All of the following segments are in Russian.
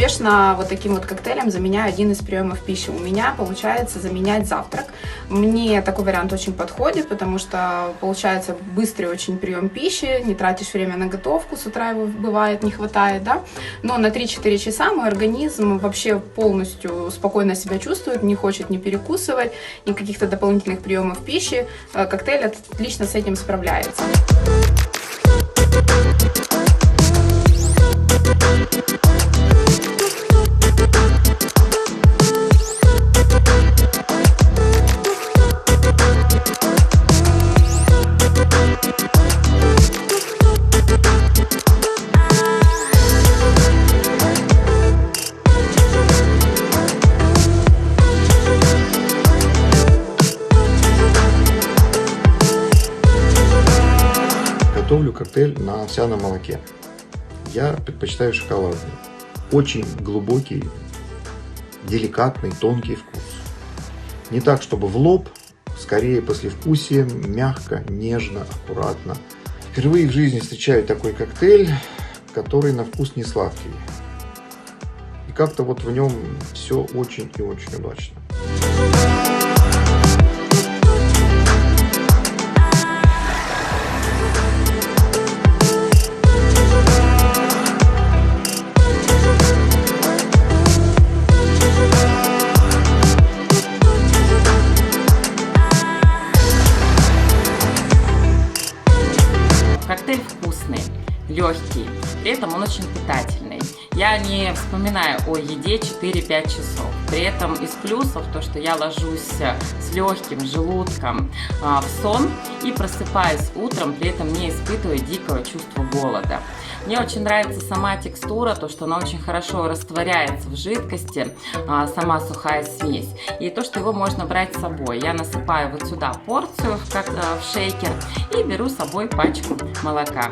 успешно вот таким вот коктейлем заменяю один из приемов пищи. У меня получается заменять завтрак. Мне такой вариант очень подходит, потому что получается быстрый очень прием пищи, не тратишь время на готовку, с утра его бывает не хватает, да. Но на 3-4 часа мой организм вообще полностью спокойно себя чувствует, не хочет ни перекусывать, ни каких-то дополнительных приемов пищи. Коктейль отлично с этим справляется. Готовлю коктейль на овсяном молоке. Я предпочитаю шоколадный. Очень глубокий, деликатный, тонкий вкус. Не так, чтобы в лоб, скорее послевкусие, мягко, нежно, аккуратно. Впервые в жизни встречаю такой коктейль, который на вкус не сладкий. И как-то вот в нем все очень и очень удачно. Коктейль вкусный, легкий, при этом он очень питательный. Я не вспоминаю о еде 4-5 часов. При этом из плюсов то, что я ложусь с легким желудком в сон и просыпаюсь утром, при этом не испытывая дикого чувства голода. Мне очень нравится сама текстура, то, что она очень хорошо растворяется в жидкости, сама сухая смесь. И то, что его можно брать с собой. Я насыпаю вот сюда порцию, как в шейкер, и беру с собой пачку молока.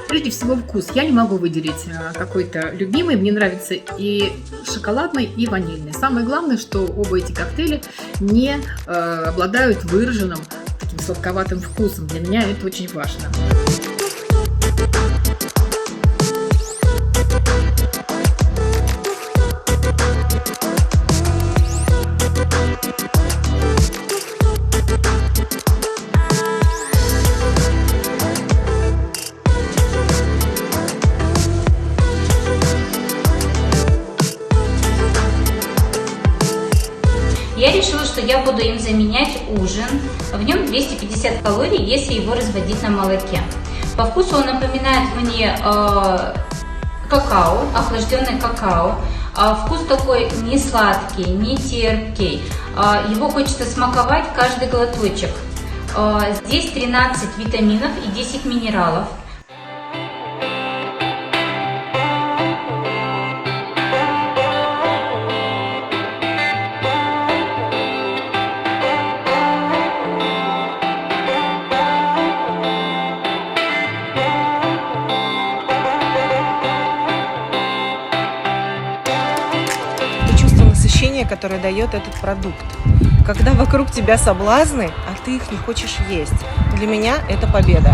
Прежде всего вкус. Я не могу выделить какой-то любимый. Мне нравится и шоколадный, и ванильный. Самое главное, что оба эти коктейля не обладают выраженным таким сладковатым вкусом. Для меня это очень важно. Я решила, что я буду им заменять ужин. В нем 250 калорий, если его разводить на молоке. По вкусу он напоминает мне какао, охлажденный какао. Вкус такой не сладкий, не терпкий. Его хочется смаковать каждый глоточек. Здесь 13 витаминов и 10 минералов. Которое дает этот продукт. Когда вокруг тебя соблазны, а ты их не хочешь есть. Для меня это победа.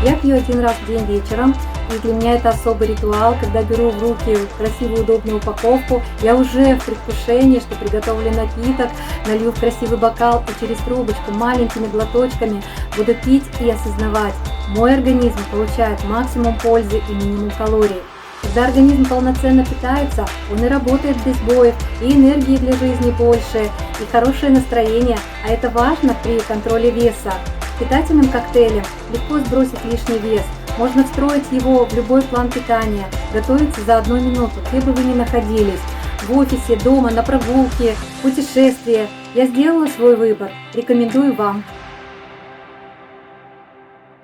Я пью один раз в день вечером, и для меня это особый ритуал, когда беру в руки красивую удобную упаковку, я уже в предвкушении, что приготовлю напиток, налью в красивый бокал и через трубочку маленькими глоточками буду пить и осознавать, мой организм получает максимум пользы и минимум калорий. Когда организм полноценно питается, он и работает без сбоев, и энергии для жизни больше, и хорошее настроение, а это важно при контроле веса. Питательным коктейлем легко сбросить лишний вес, Можно встроить его в любой план питания, готовится за 1 минуту, где бы вы ни находились, в офисе, дома, на прогулке, путешествие. Я сделала свой выбор, рекомендую вам.